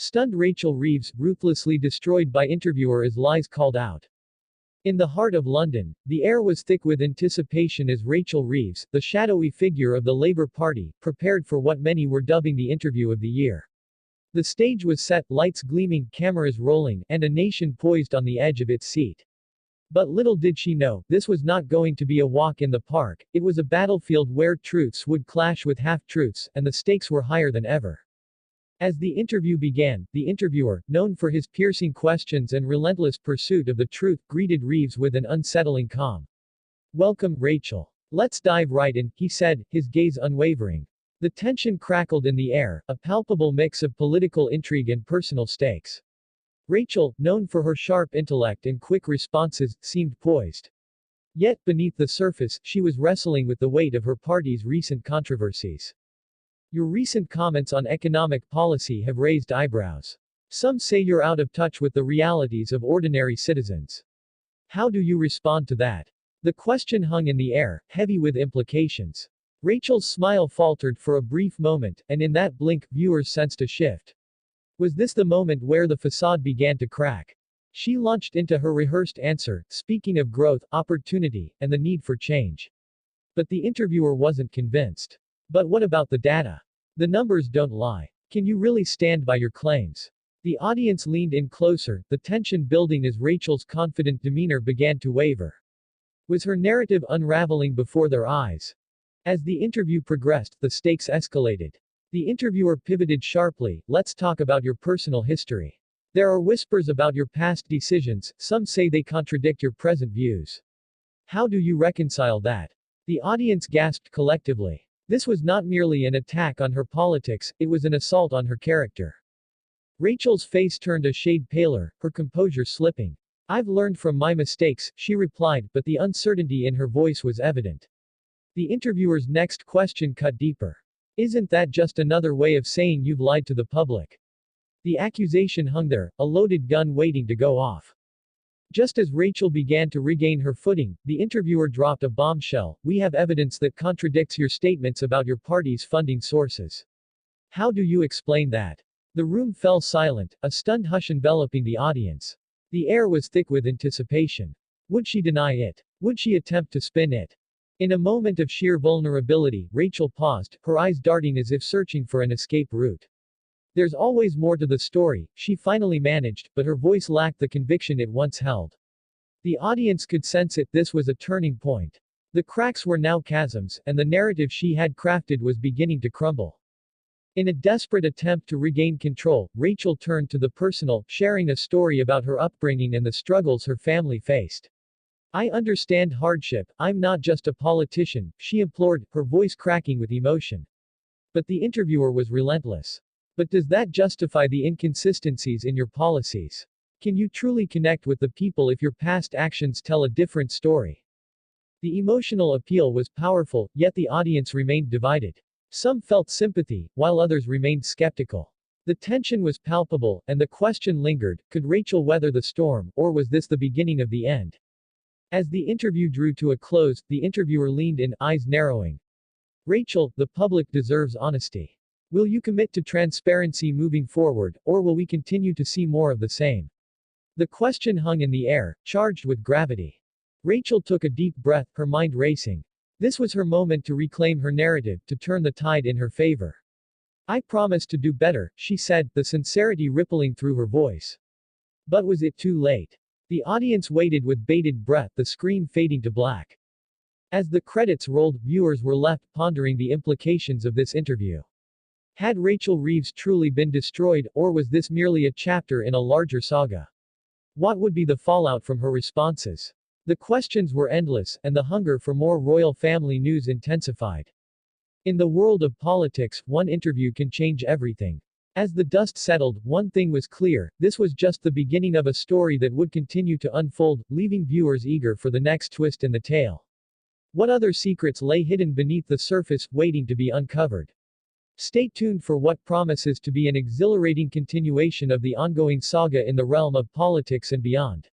Stunned Rachel Reeves, ruthlessly destroyed by interviewer as lies called out. In the heart of London, the air was thick with anticipation as Rachel Reeves, the shadowy figure of the Labour Party, prepared for what many were dubbing the interview of the year. The stage was set, lights gleaming, cameras rolling, and a nation poised on the edge of its seat. But little did she know, this was not going to be a walk in the park, it was a battlefield where truths would clash with half-truths, and the stakes were higher than ever. As the interview began, the interviewer, known for his piercing questions and relentless pursuit of the truth, greeted Reeves with an unsettling calm. "Welcome, Rachel. Let's dive right in," he said, his gaze unwavering. The tension crackled in the air, a palpable mix of political intrigue and personal stakes. Rachel, known for her sharp intellect and quick responses, seemed poised. Yet, beneath the surface, she was wrestling with the weight of her party's recent controversies. "Your recent comments on economic policy have raised eyebrows. Some say you're out of touch with the realities of ordinary citizens. How do you respond to that?" The question hung in the air, heavy with implications. Rachel's smile faltered for a brief moment, and in that blink, viewers sensed a shift. Was this the moment where the facade began to crack? She launched into her rehearsed answer, speaking of growth, opportunity, and the need for change. But the interviewer wasn't convinced. "But what about the data? The numbers don't lie. Can you really stand by your claims?" The audience leaned in closer, the tension building as Rachel's confident demeanor began to waver. Was her narrative unraveling before their eyes? As the interview progressed, the stakes escalated. The interviewer pivoted sharply. "Let's talk about your personal history. There are whispers about your past decisions, some say they contradict your present views. How do you reconcile that?" The audience gasped collectively. This was not merely an attack on her politics, it was an assault on her character. Rachel's face turned a shade paler, her composure slipping. "I've learned from my mistakes," she replied, but the uncertainty in her voice was evident. The interviewer's next question cut deeper. "Isn't that just another way of saying you've lied to the public?" The accusation hung there, a loaded gun waiting to go off. Just as Rachel began to regain her footing, the interviewer dropped a bombshell. "We have evidence that contradicts your statements about your party's funding sources. How do you explain that?" The room fell silent, a stunned hush enveloping the audience. The air was thick with anticipation. Would she deny it? Would she attempt to spin it? In a moment of sheer vulnerability, Rachel paused, her eyes darting as if searching for an escape route. "There's always more to the story," she finally managed, but her voice lacked the conviction it once held. The audience could sense it, this was a turning point. The cracks were now chasms, and the narrative she had crafted was beginning to crumble. In a desperate attempt to regain control, Rachel turned to the personal, sharing a story about her upbringing and the struggles her family faced. "I understand hardship, I'm not just a politician," she implored, her voice cracking with emotion. But the interviewer was relentless. "But does that justify the inconsistencies in your policies? Can you truly connect with the people if your past actions tell a different story?" The emotional appeal was powerful, yet the audience remained divided. Some felt sympathy, while others remained skeptical. The tension was palpable, and the question lingered, could Rachel weather the storm, or was this the beginning of the end? As the interview drew to a close, the interviewer leaned in, eyes narrowing. "Rachel, the public deserves honesty. Will you commit to transparency moving forward, or will we continue to see more of the same?" The question hung in the air, charged with gravity. Rachel took a deep breath, her mind racing. This was her moment to reclaim her narrative, to turn the tide in her favor. "I promise to do better," she said, the sincerity rippling through her voice. But was it too late? The audience waited with bated breath, the screen fading to black. As the credits rolled, viewers were left pondering the implications of this interview. Had Rachel Reeves truly been destroyed, or was this merely a chapter in a larger saga? What would be the fallout from her responses? The questions were endless, and the hunger for more royal family news intensified. In the world of politics, one interview can change everything. As the dust settled, one thing was clear, this was just the beginning of a story that would continue to unfold, leaving viewers eager for the next twist in the tale. What other secrets lay hidden beneath the surface, waiting to be uncovered? Stay tuned for what promises to be an exhilarating continuation of the ongoing saga in the realm of politics and beyond.